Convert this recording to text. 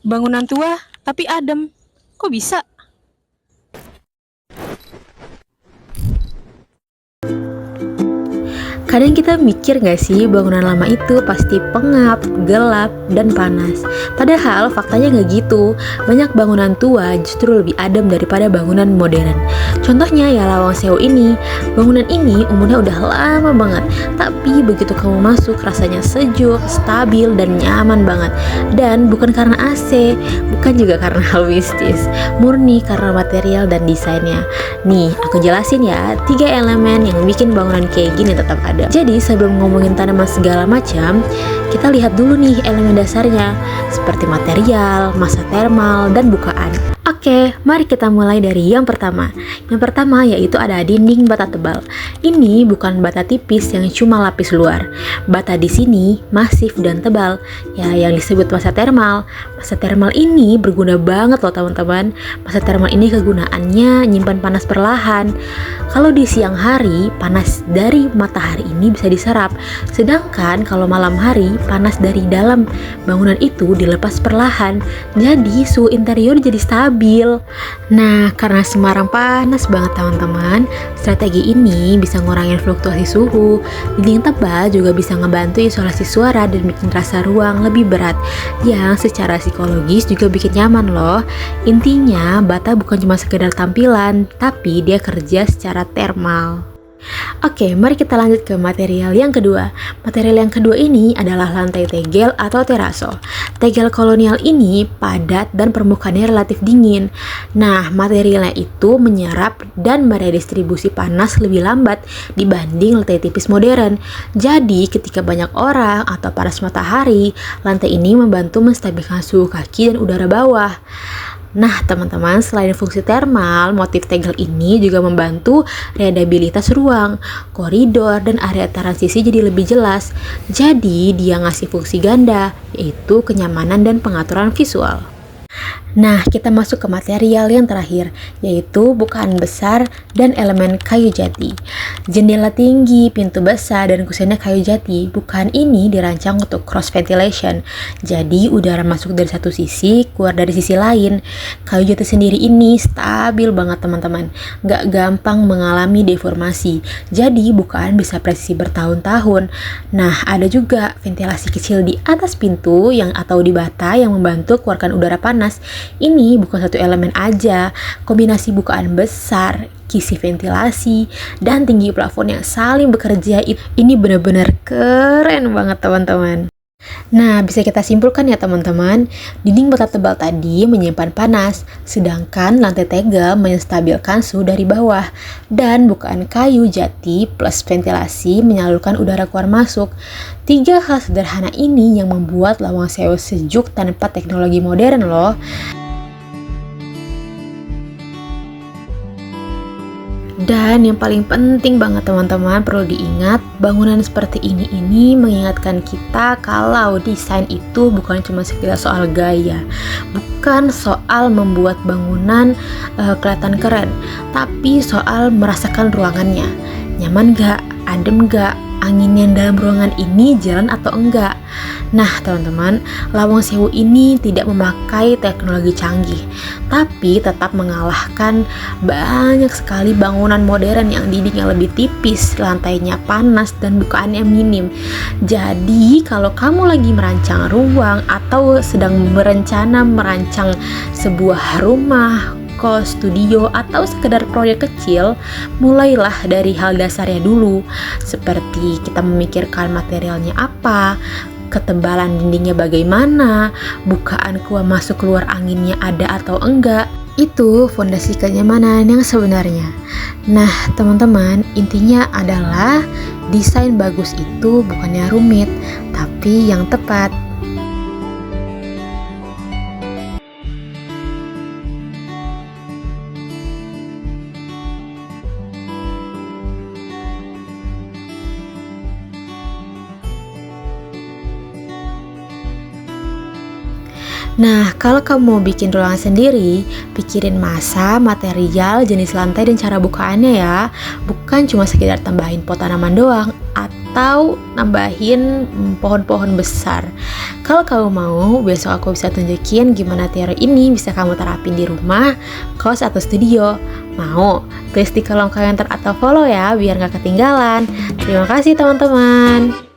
Bangunan tua tapi adem. Kok bisa? Kadang kita mikir gak sih bangunan lama itu pasti pengap, gelap, dan panas. Padahal faktanya gak gitu. Banyak bangunan tua justru lebih adem daripada bangunan modern. Contohnya ya Lawang Sewu ini. Bangunan ini umurnya udah lama banget. Tapi begitu kamu masuk rasanya sejuk, stabil, dan nyaman banget. Dan bukan karena AC, bukan juga karena hal mistis. Murni karena material dan desainnya. Nih, aku jelasin ya 3 elemen yang bikin bangunan kayak gini tetap ada. Jadi sebelum ngomongin tanaman segala macam, kita lihat dulu nih elemen dasarnya seperti material, massa termal, dan bukaan. Oke, mari kita mulai dari yang pertama. Yang pertama yaitu ada dinding bata tebal. Ini bukan bata tipis yang cuma lapis luar. Bata di sini masif dan tebal, ya yang disebut massa termal. Massa termal ini berguna banget loh teman-teman. Massa termal ini kegunaannya nyimpan panas perlahan. Kalau di siang hari, panas dari matahari ini bisa diserap. Sedangkan kalau malam hari, panas dari dalam bangunan itu dilepas perlahan. Jadi suhu interior jadi stabil. Nah, karena Semarang panas banget teman-teman, strategi ini bisa ngurangin fluktuasi suhu. Dinding tebal juga bisa ngebantu isolasi suara dan bikin rasa ruang lebih berat, yang secara psikologis juga bikin nyaman loh. Intinya, bata bukan cuma sekedar tampilan, tapi dia kerja secara termal. Oke, mari kita lanjut ke material yang kedua. Material yang kedua ini adalah lantai tegel atau teraso. Tegel kolonial ini padat dan permukaannya relatif dingin. Nah, materialnya itu menyerap dan meredistribusi panas lebih lambat dibanding lantai tipis modern. Jadi, ketika banyak orang atau panas matahari, lantai ini membantu menstabilkan suhu kaki dan udara bawah. Nah teman-teman, selain fungsi termal, motif tegel ini juga membantu readabilitas ruang, koridor, dan area transisi jadi lebih jelas. Jadi dia ngasih fungsi ganda, yaitu kenyamanan dan pengaturan visual. Nah, kita masuk ke material yang terakhir, yaitu bukaan besar dan elemen kayu jati. Jendela tinggi, pintu besar, dan kusennya kayu jati. Bukaan ini dirancang untuk cross ventilation, jadi udara masuk dari satu sisi, keluar dari sisi lain. Kayu jati sendiri ini stabil banget teman-teman, nggak gampang mengalami deformasi, jadi bukaan bisa presisi bertahun-tahun. Nah, ada juga ventilasi kecil di atas pintu atau di bata yang membantu keluarkan udara panas. Ini bukan satu elemen aja, kombinasi bukaan besar, kisi ventilasi, dan tinggi plafon yang saling bekerja ini benar-benar keren banget teman-teman. Nah, bisa kita simpulkan ya teman-teman, dinding bata tebal tadi menyimpan panas, sedangkan lantai tegel menstabilkan suhu dari bawah, dan bukaan kayu jati plus ventilasi menyalurkan udara keluar masuk. 3 hal sederhana ini yang membuat Lawang Sewu sejuk tanpa teknologi modern loh. Dan yang paling penting banget teman-teman perlu diingat, bangunan seperti ini mengingatkan kita kalau desain itu bukan cuma sekedar soal gaya, bukan soal membuat bangunan kelihatan keren, tapi soal merasakan ruangannya. Nyaman gak? Adem gak? Angin yang dalam ruangan ini jalan atau enggak? Nah teman-teman, Lawang Sewu ini tidak memakai teknologi canggih, tapi tetap mengalahkan banyak sekali bangunan modern yang dindingnya lebih tipis, lantainya panas, dan bukaannya minim. Jadi kalau kamu lagi merancang ruang atau sedang merancang sebuah rumah, kos, studio, atau sekedar proyek kecil, mulailah dari hal dasarnya dulu, seperti kita memikirkan materialnya apa, ketebalan dindingnya bagaimana, bukaan keluar masuk keluar anginnya ada atau enggak. Itu fondasi kenyamanan yang sebenarnya. Nah teman-teman, intinya adalah desain bagus itu bukannya rumit, tapi yang tepat. Nah, kalau kamu mau bikin ruangan sendiri, pikirin massa, material, jenis lantai, dan cara bukaannya ya. Bukan cuma sekedar tambahin pot tanaman doang, atau nambahin pohon-pohon besar. Kalau kamu mau, besok aku bisa tunjukin gimana teori ini bisa kamu terapin di rumah, kos atau studio. Mau? Tulis di kolom komentar atau follow ya biar gak ketinggalan. Terima kasih teman-teman.